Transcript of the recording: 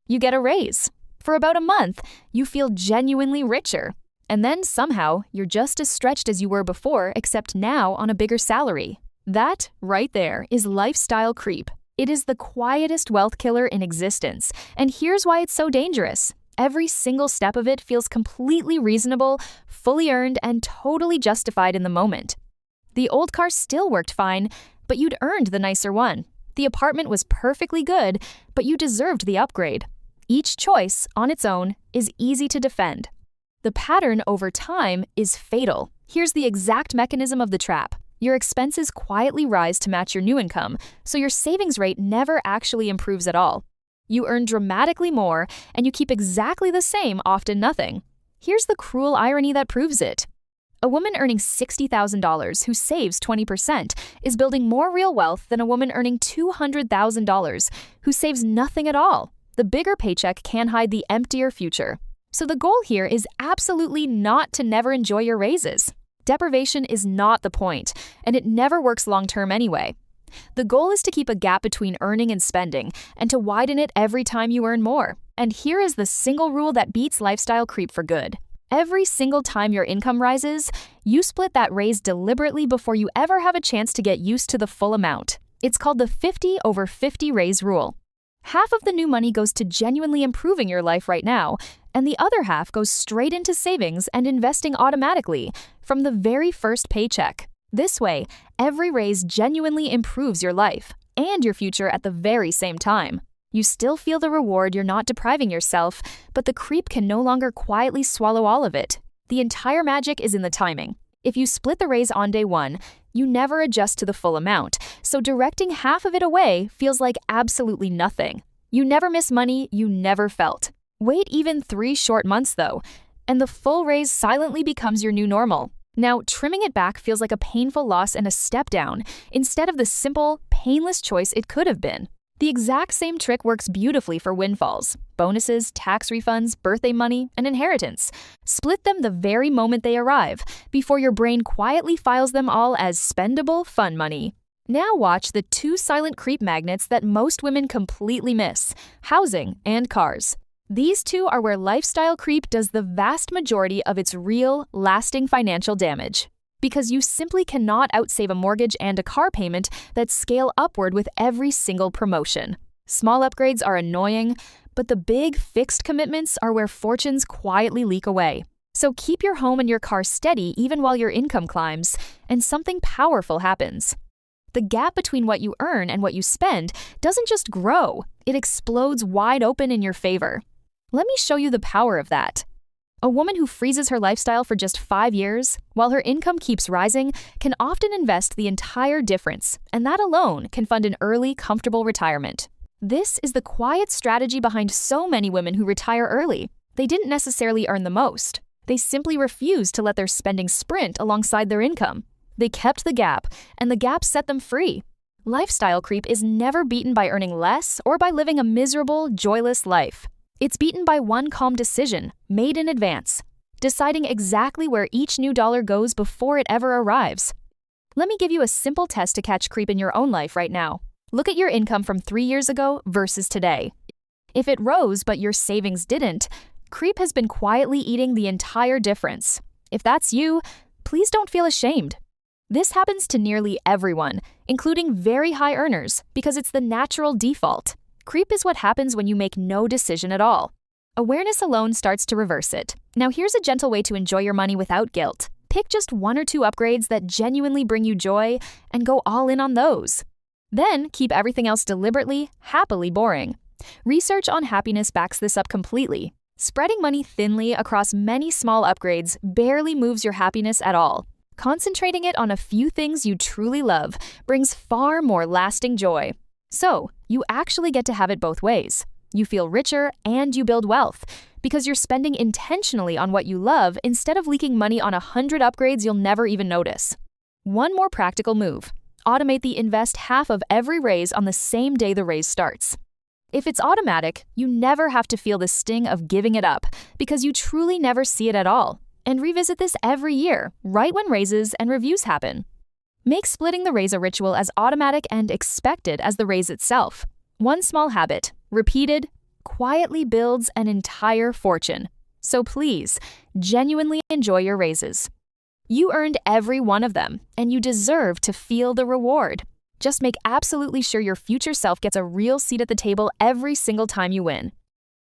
You get a raise. For about a month, you feel genuinely richer. And then somehow, you're just as stretched as you were before, except now on a bigger salary. That, right there, is lifestyle creep. It is the quietest wealth killer in existence. And here's why it's so dangerous. Every single step of it feels completely reasonable, fully earned, and totally justified in the moment. The old car still worked fine, but you'd earned the nicer one. The apartment was perfectly good, but you deserved the upgrade. Each choice, on its own, is easy to defend. The pattern over time is fatal. Here's the exact mechanism of the trap. Your expenses quietly rise to match your new income, so your savings rate never actually improves at all. You earn dramatically more, and you keep exactly the same, often nothing. Here's the cruel irony that proves it. A woman earning $60,000 who saves 20% is building more real wealth than a woman earning $200,000 who saves nothing at all. The bigger paycheck can hide the emptier future. So the goal here is absolutely not to never enjoy your raises. Deprivation is not the point, and it never works long-term anyway. The goal is to keep a gap between earning and spending, and to widen it every time you earn more. And here is the single rule that beats lifestyle creep for good. Every single time your income rises, you split that raise deliberately before you ever have a chance to get used to the full amount. It's called the 50/50 raise rule. Half of the new money goes to genuinely improving your life right now, and the other half goes straight into savings and investing automatically from the very first paycheck. This way, every raise genuinely improves your life and your future at the very same time. You still feel the reward, you're not depriving yourself, but the creep can no longer quietly swallow all of it. The entire magic is in the timing. If you split the raise on day one, you never adjust to the full amount, so directing half of it away feels like absolutely nothing. You never miss money you never felt. Wait even 3 short months though, and the full raise silently becomes your new normal. Now, trimming it back feels like a painful loss and a step down, instead of the simple, painless choice it could have been. The exact same trick works beautifully for windfalls, bonuses, tax refunds, birthday money, and inheritance. Split them the very moment they arrive, before your brain quietly files them all as spendable fun money. Now watch the 2 silent creep magnets that most women completely miss: housing and cars. These 2 are where lifestyle creep does the vast majority of its real, lasting financial damage. Because you simply cannot outsave a mortgage and a car payment that scale upward with every single promotion. Small upgrades are annoying, but the big, fixed commitments are where fortunes quietly leak away. So keep your home and your car steady even while your income climbs, and something powerful happens. The gap between what you earn and what you spend doesn't just grow, it explodes wide open in your favor. Let me show you the power of that. A woman who freezes her lifestyle for just 5 years, while her income keeps rising, can often invest the entire difference, and that alone can fund an early, comfortable retirement. This is the quiet strategy behind so many women who retire early. They didn't necessarily earn the most. They simply refused to let their spending sprint alongside their income. They kept the gap, and the gap set them free. Lifestyle creep is never beaten by earning less or by living a miserable, joyless life. It's beaten by one calm decision, made in advance, deciding exactly where each new dollar goes before it ever arrives. Let me give you a simple test to catch creep in your own life right now. Look at your income from 3 years ago versus today. If it rose but your savings didn't, creep has been quietly eating the entire difference. If that's you, please don't feel ashamed. This happens to nearly everyone, including very high earners, because it's the natural default. Creep is what happens when you make no decision at all. Awareness alone starts to reverse it. Now here's a gentle way to enjoy your money without guilt. Pick just 1 or 2 upgrades that genuinely bring you joy and go all in on those. Then keep everything else deliberately, happily boring. Research on happiness backs this up completely. Spreading money thinly across many small upgrades barely moves your happiness at all. Concentrating it on a few things you truly love brings far more lasting joy. So, you actually get to have it both ways. You feel richer and you build wealth because you're spending intentionally on what you love instead of leaking money on 100 upgrades you'll never even notice. One more practical move: automate the invest half of every raise on the same day the raise starts. If it's automatic, you never have to feel the sting of giving it up because you truly never see it at all. And revisit this every year, right when raises and reviews happen. Make splitting the raise a ritual as automatic and expected as the raise itself. One small habit, repeated, quietly builds an entire fortune. So please, genuinely enjoy your raises. You earned every one of them, and you deserve to feel the reward. Just make absolutely sure your future self gets a real seat at the table every single time you win.